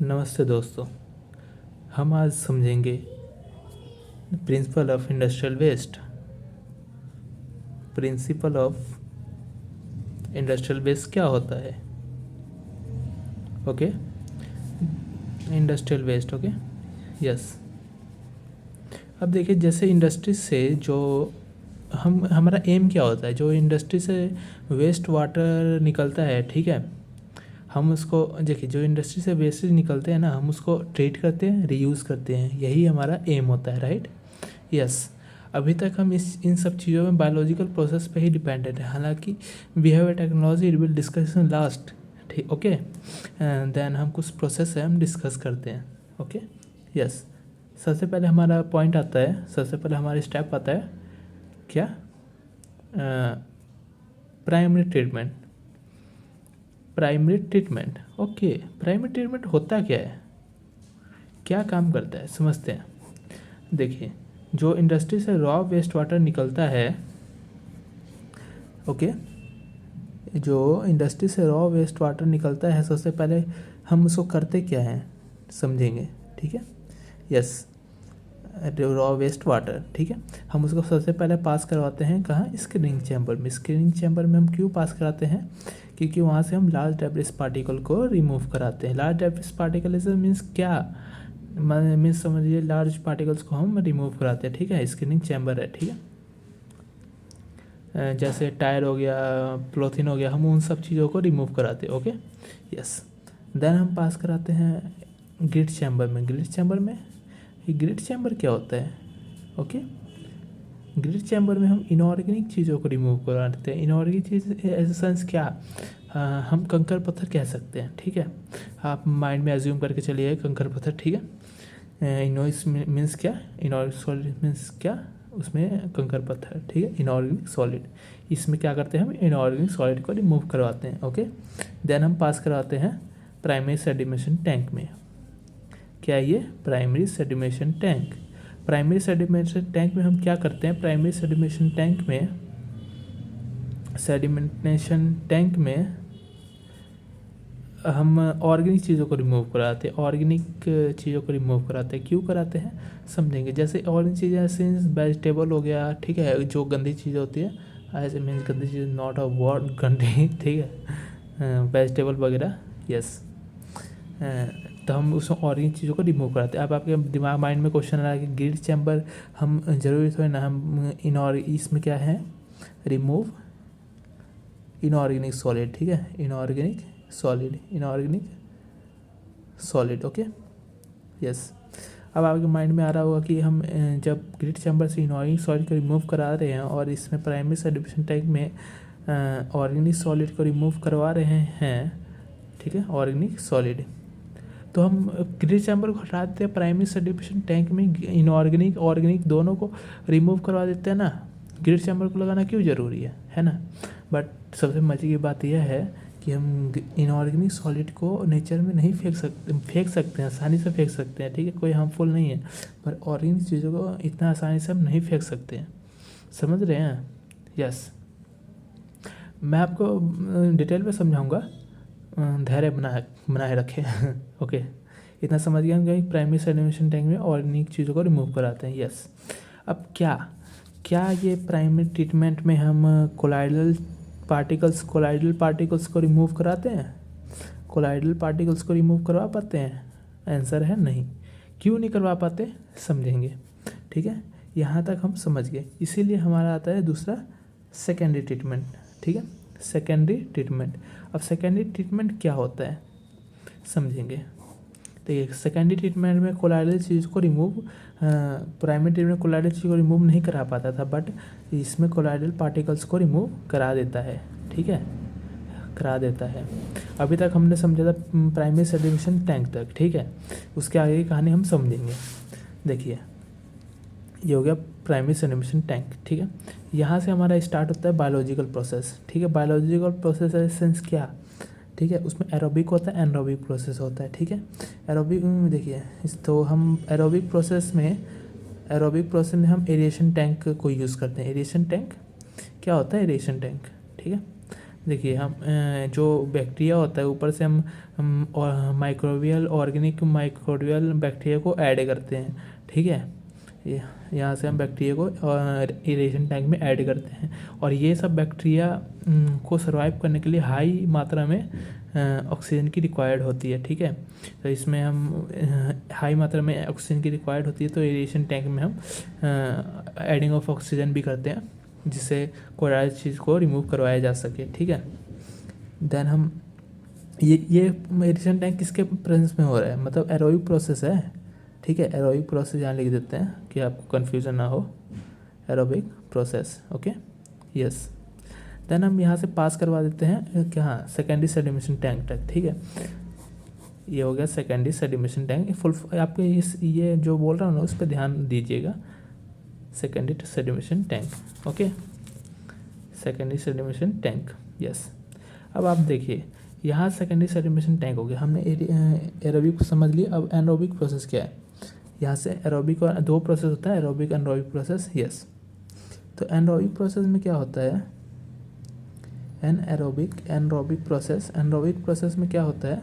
नमस्ते दोस्तों। हम आज समझेंगे principle of industrial waste. Principle of industrial waste क्या होता है? Okay, industrial waste. Okay, yes. अब देखिए, जैसे इंडस्ट्री से जो हमारा एम क्या होता है, जो इंडस्ट्री से वेस्ट वाटर निकलता है, ठीक है, हम उसको देखिए, जो इंडस्ट्री से वेस्टेज निकलते हैं ना, हम उसको ट्रीट करते हैं, रीयूज़ करते हैं, यही हमारा एम होता है, राइट? यस। अभी तक हम इन सब चीज़ों में बायोलॉजिकल प्रोसेस पे ही डिपेंडेंट है, हालांकि we have a technology, it will discuss in last, ठीक, ओके। देन हम कुछ प्रोसेस है हम डिस्कस करते हैं, ओके, यस। सबसे पहले हमारा पॉइंट आता है, सबसे पहले हमारा स्टेप आता है क्या? Primary treatment. Primary treatment, okay. Primary treatment होता क्या है, क्या काम करता है, समझते हैं। देखिए, जो इंडस्ट्री से रॉ वेस्ट वाटर निकलता है, ओके, जो इंडस्ट्री से रॉ वेस्ट वाटर निकलता है, सबसे पहले हम उसको करते क्या हैं समझेंगे, ठीक है, यस। रॉ वेस्ट वाटर, ठीक है, हम उसको सबसे पहले पास करवाते हैं कहाँ? स्क्रीनिंग चैम्बर में। स्क्रीनिंग चैम्बर में हम क्यों पास कराते हैं? क्योंकि वहाँ से हम लार्ज डेब्रिस पार्टिकल को रिमूव कराते हैं। Large debris particle is means क्या? मीन्स समझिए, लार्ज पार्टिकल्स को हम रिमूव कराते हैं, ठीक है, स्क्रीनिंग चैम्बर है, ठीक है। जैसे टायर हो गया, पॉलीथीन हो गया, हम उन सब चीज़ों को रिमूव कराते हैं, ओके, यस। देन हम पास कराते हैं ग्रिड चैम्बर में। ग्रिड चैम्बर में, ये ग्रिड चैम्बर क्या होता है? ओके, ग्रिड चैम्बर में हम इनऑर्गेनिक चीज़ों को रिमूव कराते हैं। इनऑर्गेनिक चीज़ एज सेंस क्या? हम कंकर पत्थर कह सकते हैं, ठीक है। आप माइंड में एज्यूम करके चलिए कंकर पत्थर, ठीक है। इनोइस मीन्स क्या? इनऑर्गेनिक सॉलिड मीन्स क्या? उसमें कंकर पत्थर, ठीक है, इनऑर्गेनिक सॉलिड। इसमें क्या करते हैं हम? इनऑर्गेनिक सॉलिड को रिमूव करवाते हैं, ओके। देन हम पास करवाते हैं प्राइमरी सेडिमेशन टैंक में। क्या ये? Primary sedimentation tank. Primary sedimentation tank में हम क्या करते हैं? प्राइमरी सेडिमेशन टैंक में हम ऑर्गेनिक चीज़ों को रिमूव कराते हैं। ऑर्गेनिक चीज़ों को रिमूव कराते हैं, क्यों कराते हैं समझेंगे। जैसे ऑर्गेनिक चीज़ें ऐसे वेजिटेबल हो गया, ठीक है, जो गंदी चीज़ होती है, ऐसे मीन्स गंदी चीज़, नॉट अ वर्ड गंदी, ठीक है, वेजिटेबल वगैरह, यस। तो हम उसमें ऑर्गेनिक चीज़ों को रिमूव कराते हैं। अब आपके दिमाग माइंड में क्वेश्चन आ रहा है कि ग्रिड चैम्बर हम जरूरी थोड़ी ना, हम इसमें क्या है? रिमूव इनऑर्गेनिक सॉलिड, ठीक है, इनऑर्गेनिक सॉलिड, ओके, यस। अब आपके माइंड में आ रहा होगा कि हम जब ग्रिड चैम्बर से इनऑर्गेनिक सॉलिड को रिमूव करा रहे हैं और इसमें प्राइमरी सेडिमेशन टैंक में ऑर्गेनिक सॉलिड को रिमूव करवा रहे हैं, ठीक है, ऑर्गेनिक सॉलिड, तो हम ग्रिड चैम्बर को हटा देते हैं, प्राइमरी सेडिमेशन टैंक में इनऑर्गेनिक ऑर्गेनिक दोनों को रिमूव करवा देते हैं ना। ग्रिड चैम्बर को लगाना क्यों ज़रूरी है ना। बट सबसे मजे की बात यह है कि हम इनऑर्गेनिक सॉलिड को नेचर में नहीं फेंक सकते हैं, आसानी से फेंक सकते हैं, ठीक है, कोई हार्मफुल नहीं है, पर ऑर्गेनिक चीज़ों को इतना आसानी से हम नहीं फेंक सकते हैं, समझ रहे हैं? यस। मैं आपको डिटेल में समझाऊंगा, धैर्य बनाए रखें ओके, इतना समझ गया हम कि प्राइमरी सेडिमेशन टैंक में ऑर्गेनिक चीज़ों को रिमूव कराते हैं, यस। अब क्या ये प्राइमरी ट्रीटमेंट में हम कोलाइडल पार्टिकल्स को रिमूव कराते हैं? कोलाइडल पार्टिकल्स को रिमूव करवा पाते हैं? आंसर है नहीं। क्यों नहीं करवा पाते समझेंगे, ठीक है, यहाँ तक हम समझ गए। इसीलिए हमारा आता है दूसरा सेकेंडरी ट्रीटमेंट, ठीक है, सेकेंडरी ट्रीटमेंट। अब सेकेंडरी ट्रीटमेंट क्या होता है समझेंगे। देखिए, सेकेंडरी ट्रीटमेंट में कोलाइडल चीज़ को रिमूव, प्राइमरी ट्रीटमेंट कोलाइडल चीज़ को रिमूव नहीं करा पाता था, बट इसमें कोलाइडल पार्टिकल्स को रिमूव करा देता है, ठीक है, करा देता है। अभी तक हमने समझा था प्राइमरी सेडिमेशन टैंक तक, ठीक है, उसके आगे की कहानी हम समझेंगे। देखिए, ये हो गया प्राइमरी सेडिमेशन टैंक, ठीक है। यहाँ से हमारा स्टार्ट होता है बायोलॉजिकल प्रोसेस, ठीक है। बायोलॉजिकल प्रोसेस सेंस क्या, ठीक है, उसमें एरोबिक होता है, एनरोबिक प्रोसेस होता है, ठीक है। एरोबिक में देखिए, तो हम एरोबिक प्रोसेस में हम एरिएशन टैंक को यूज़ करते हैं। एरिएशन टैंक क्या होता है? एरिएशन टैंक, ठीक है। देखिए हम जो बैक्टीरिया होता है ऊपर से हम माइक्रोबियल ऑर्गेनिक माइक्रोबियल बैक्टीरिया को ऐड करते हैं, ठीक है। यहाँ से हम बैक्टीरिया को एरेशन टैंक में ऐड करते हैं, और ये सब बैक्टीरिया को सर्वाइव करने के लिए हाई मात्रा में ऑक्सीजन की रिक्वायर्ड होती है, ठीक है। तो इसमें हम हाई मात्रा में ऑक्सीजन की रिक्वायर्ड होती है, तो एरेशन टैंक में हम एडिंग ऑफ ऑक्सीजन भी करते हैं, जिससे कोई चीज़ को रिमूव करवाया जा सके, ठीक है। देन हम ये एरेशन टैंक किसके प्रेजेंस में हो रहा है, मतलब एरोबिक प्रोसेस है, ठीक है। एरोबिक प्रोसेस यहाँ लिख देते हैं कि आपको कन्फ्यूज़न ना हो, aerobic process, okay, yes. Then हम यहाँ से पास करवा देते हैं क्या, सेकेंडरी सेडिमेशन टैंक तक, ठीक है। ये हो गया सेकेंडरी सेडिमेशन टैंक। फुल आपके ये जो बोल रहा हूँ ना उस पर ध्यान दीजिएगा, secondary sedimentation tank, okay, secondary sedimentation tank, yes. अब आप देखिए यहाँ सेकेंडरी सेडिमेशन टैंक हो गया, हमने एरोबिक समझ लिया। अब एनारोबिक प्रोसेस क्या है, यहाँ से एरोबिक और दो प्रोसेस होता है, एरोबिक एनारोबिक प्रोसेस, यस। तो एनारोबिक प्रोसेस में क्या होता है, एनारोबिक प्रोसेस में क्या होता है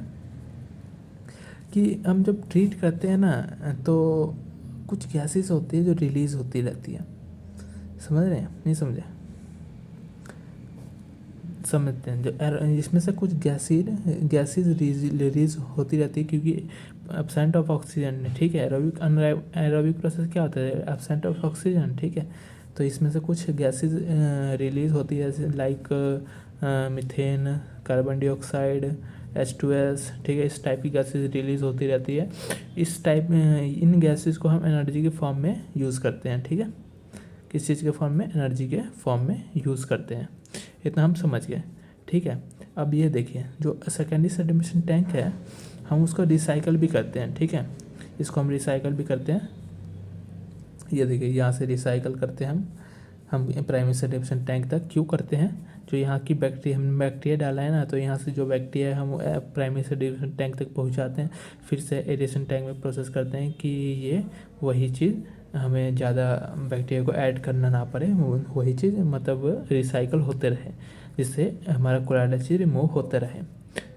कि हम जब ट्रीट करते हैं ना तो कुछ गैसेस होती है जो रिलीज़ होती रहती है, समझ रहे हैं, नहीं समझे, समझते हैं। जो इसमें से कुछ गैसेस रिलीज होती रहती है क्योंकि एब्सेंट ऑफ ऑक्सीजन, ठीक है। एरोबिक प्रोसेस क्या होता है, एब्सेंट ऑफ ऑक्सीजन, ठीक है। तो इसमें से कुछ गैसेस रिलीज होती है, जैसे like methane, carbon dioxide, H2S, ठीक है। इस टाइप की गैसेस रिलीज होती रहती है। इस टाइप में इन गैसेस को हम एनर्जी के फॉर्म में यूज़ करते हैं, ठीक है। किस चीज़ के फॉर्म में, एनर्जी के फॉर्म में यूज़ करते हैं, इतना हम समझ गए, ठीक है। अब ये देखिए जो सेकेंडरी सेडिमेशन टैंक है हम उसको रिसाइकल भी करते हैं, ठीक है। इसको हम रिसाइकल भी करते हैं, ये देखिए यहाँ से रिसाइकल करते हैं हम प्राइमरी सेडिमेशन टैंक तक। क्यों करते हैं, जो यहाँ की हमने बैक्टीरिया डाला है ना, तो यहाँ से जो बैक्टीरिया है हम प्राइमरी सेडिमेशन टैंक तक पहुँचाते हैं, फिर से एरेशन टैंक में प्रोसेस करते हैं कि ये वही चीज़ हमें ज़्यादा बैक्टीरिया को ऐड करना ना पड़े, वही चीज़ मतलब रिसाइकल होते रहे, जिससे हमारा कोलाइडल चीज़ रिमूव होते रहे,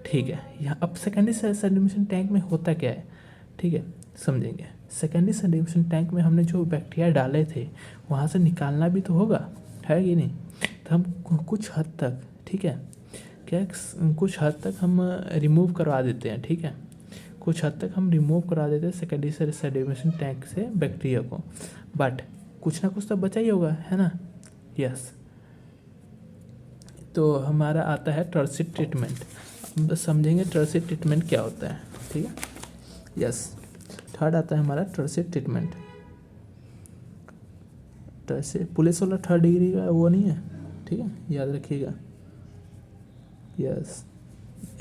ठीक है। यहाँ अब सेकेंडरी सेडिमेशन टैंक में होता क्या है, ठीक है, समझेंगे। सेकेंडरी सेडिमेशन टैंक में हमने जो बैक्टीरिया डाले थे वहाँ से निकालना भी तो होगा, है कि नहीं। तो हम कुछ हद तक, ठीक है, क्या कुछ हद तक हम रिमूव करवा देते हैं, ठीक है। कुछ हद तक हम रिमूव करा देते हैं सेकेंडरी सेडिमेशन टैंक से बैक्टीरिया को, बट कुछ ना कुछ तो बचा ही होगा, है ना, यस। तो हमारा आता है टर्शियरी ट्रीटमेंट। समझेंगे टर्शियरी ट्रीटमेंट क्या होता है, ठीक है, यस। थर्ड आता है हमारा टर्शियरी ट्रीटमेंट। टर्शियरी पुलिस वाला 3rd डिग्री का वो नहीं है, ठीक है, याद रखिएगा, यस।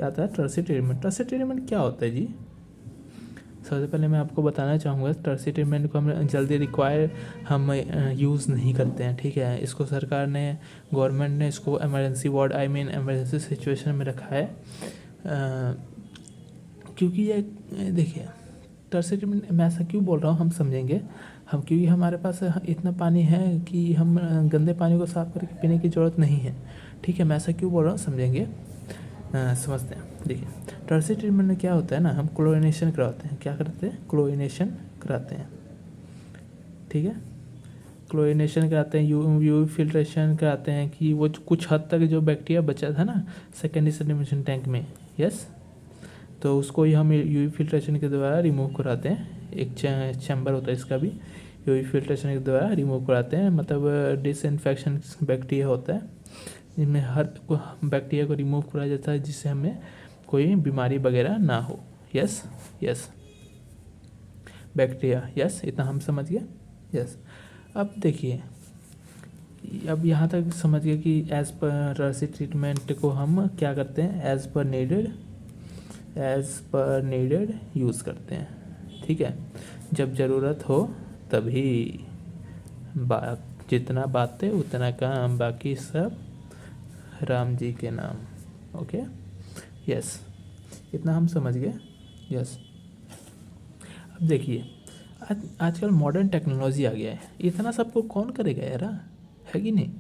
आता है टर्शियरी ट्रीटमेंट। टर्शियरी ट्रीटमेंट क्या होता है जी, सबसे पहले मैं आपको बताना चाहूँगा टर्शियरी ट्रीटमेंट को हम जल्दी हम यूज़ नहीं करते हैं, ठीक है। इसको सरकार ने, गवर्नमेंट ने इसको इमरजेंसी वार्ड इमरजेंसी सिचुएशन में रखा है, क्योंकि ये देखिए टर्शियरी ट्रीटमेंट मैं ऐसा क्यों बोल रहा हूँ हम समझेंगे हम, क्योंकि हमारे पास इतना पानी है कि हम गंदे पानी को साफ़ करके पीने की ज़रूरत नहीं है, ठीक है। मैं ऐसा क्यों बोल रहा हूँ समझेंगे, समझते हैं। देखिए टर्शियरी ट्रीटमेंट में क्या होता है ना, हम क्लोरिनेशन कराते हैं, क्या करते हैं, क्लोरिनेशन कराते हैं, ठीक है। क्लोरिनेशन कराते हैं, यूवी फिल्ट्रेशन कराते हैं कि वो कुछ हद तक जो बैक्टीरिया बचा था ना सेकेंडरी सेडिमेशन टैंक में, यस, तो उसको ही हम यूवी फिल्ट्रेशन के द्वारा रिमूव कराते हैं। एक चैम्बर होता है इसका भी, यूवी फिल्ट्रेशन के द्वारा रिमूव कराते हैं, मतलब डिसइंफेक्शन बैक्टीरिया होता है जिनमें हर बैक्टीरिया को रिमूव कराया जाता है, जिससे हमें कोई बीमारी वगैरह ना हो, यस, यस, बैक्टीरिया, यस, इतना हम समझ गए, यस। अब देखिए अब यहाँ तक समझ गए कि एज़ पर टर्शियरी ट्रीटमेंट को हम क्या करते हैं, एज़ पर नीडेड यूज़ करते हैं, ठीक है। जब ज़रूरत हो तभी, जितना बातें उतना काम, बाकी सब राम जी के नाम, ओके, यस, इतना हम समझ गए, यस। अब देखिए आजकल मॉडर्न टेक्नोलॉजी आ गया है, इतना सबको कौन करेगा यार, है कि नहीं।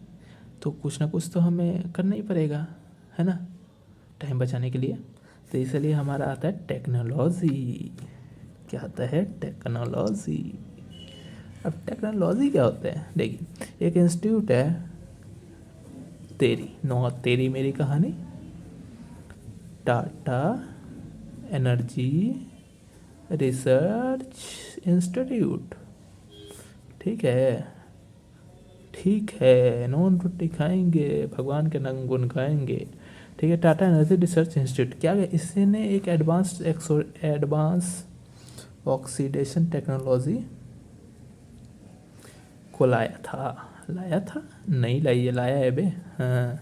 तो कुछ ना कुछ तो हमें करना ही पड़ेगा, है ना, टाइम बचाने के लिए। तो इसलिए हमारा आता है टेक्नोलॉजी। क्या आता है? टेक्नोलॉजी। अब टेक्नोलॉजी क्या होता है? देखिए, एक इंस्टीट्यूट है, तेरी मेरी कहानी, टाटा एनर्जी रिसर्च इंस्टीट्यूट। ठीक है, ठीक है, नॉन रोटी खाएंगे, भगवान के नाम गुण गाएंगे। ठीक है, टाटा एनर्जी रिसर्च इंस्टीट्यूट क्या है? इसने एक एडवांस ऑक्सीडेशन टेक्नोलॉजी को लाया था नहीं लाइए लाया है बे। हाँ,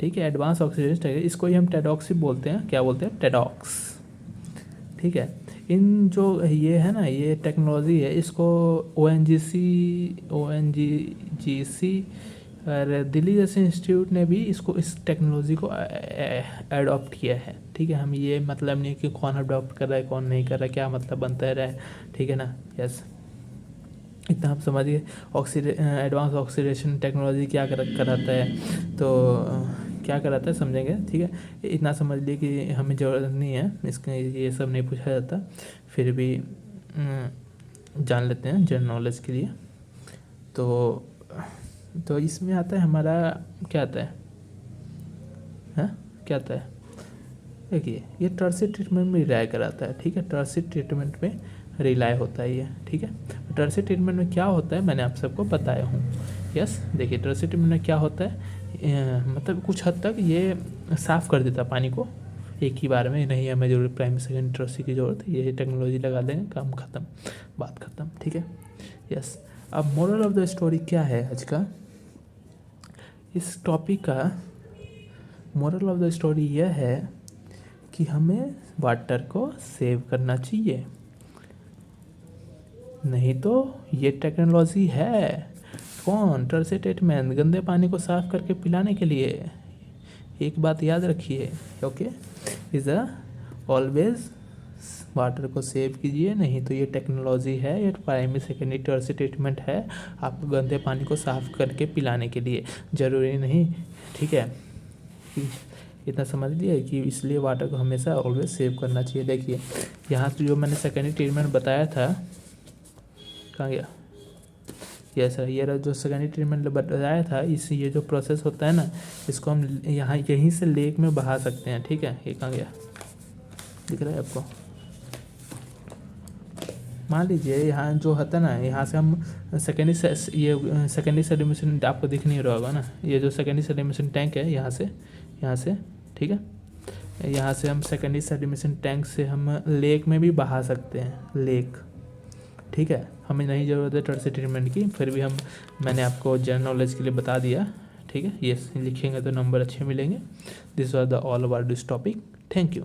ठीक है, एडवांस ऑक्सीडेशन टेक्नोलॉजी, इसको ही हम टेडॉक्स ही बोलते हैं। क्या बोलते हैं? टेडॉक्स। ठीक है, इन जो ये है ना, ये टेक्नोलॉजी है, इसको ONGC और दिल्ली जैसे इंस्टीट्यूट ने भी इसको, इस टेक्नोलॉजी को अडॉप्ट किया है। ठीक है, हम ये मतलब नहीं कि कौन अडॉप्ट कर रहा है कौन नहीं कर रहा है, क्या मतलब बनता है। ठीक है ना, यस, इतना आप समझिए। एडवांस ऑक्सीडेशन टेक्नोलॉजी क्या कराता है, तो क्या कराता है समझेंगे। ठीक है, इतना समझ लिए कि हमें ज़रूरत नहीं है इसके, ये सब नहीं पूछा जाता, फिर भी जान लेते हैं जनरल नॉलेज के लिए। तो इसमें आता है हमारा, क्या आता है? हाँ, क्या आता है? देखिए, ये टर्सी ट्रीटमेंट में रिलाय कराता है। ठीक है, टर्सी ट्रीटमेंट में रिलाय होता है ये। ठीक है, टर्सी ट्रीटमेंट में क्या होता है मैंने आप सबको बताया हूँ। यस, देखिए, टर्सी ट्रीटमेंट में क्या होता है, मतलब कुछ हद तक ये साफ़ कर देता है पानी को एक ही बार में। नहीं हमें जरूरत प्राइमरी सेकेंडरी टर्सी की ज़रूरत, ये टेक्नोलॉजी लगा देंगे, काम ख़त्म, बात ख़त्म। ठीक है, यस। अब मोरल ऑफ द स्टोरी क्या है आज का? इस टॉपिक का मोरल ऑफ द स्टोरी यह है कि हमें वाटर को सेव करना चाहिए, नहीं तो ये टेक्नोलॉजी है कौन? टर्सी ट्रीटमेंट, गंदे पानी को साफ करके पिलाने के लिए। एक बात याद रखिए, ओके, इज़ ऑलवेज वाटर को सेव कीजिए, नहीं तो ये टेक्नोलॉजी है, ये प्राइमरी सेकेंडरी टर्सी ट्रीटमेंट है आपको गंदे पानी को साफ करके पिलाने के लिए, ज़रूरी नहीं। ठीक है, इतना समझ लिया कि इसलिए वाटर को हमेशा ऑलवेज सेव करना चाहिए। देखिए, यहाँ तो जो मैंने सेकेंडरी ट्रीटमेंट बताया था, कहाँ गया? यस सर, ये जो सेकेंडरी ट्रीटमेंट बताया था, इस ये जो प्रोसेस होता है ना, इसको हम यहाँ यहीं से लेक में बहा सकते हैं। ठीक है, ये कहाँ गया? दिख रहा है आपको? मान लीजिए यहाँ जो होता है ना, यहाँ से हम सेकेंडरी सेडिमेशन आपको दिख नहीं रहा होगा ना, ये जो सेकेंडरी सेडिमेशन टैंक है, यहाँ से ठीक है, यहाँ से हम सेकेंडरी सेडिमेशन टैंक से हम लेक में भी बहा सकते हैं, लेक। ठीक है, हमें नहीं ज़रूरत है टर्सी ट्रीटमेंट की, फिर भी मैंने आपको जनरल नॉलेज के लिए बता दिया। ठीक है, ये लिखेंगे तो नंबर अच्छे मिलेंगे। This was the all about this topic. Thank you.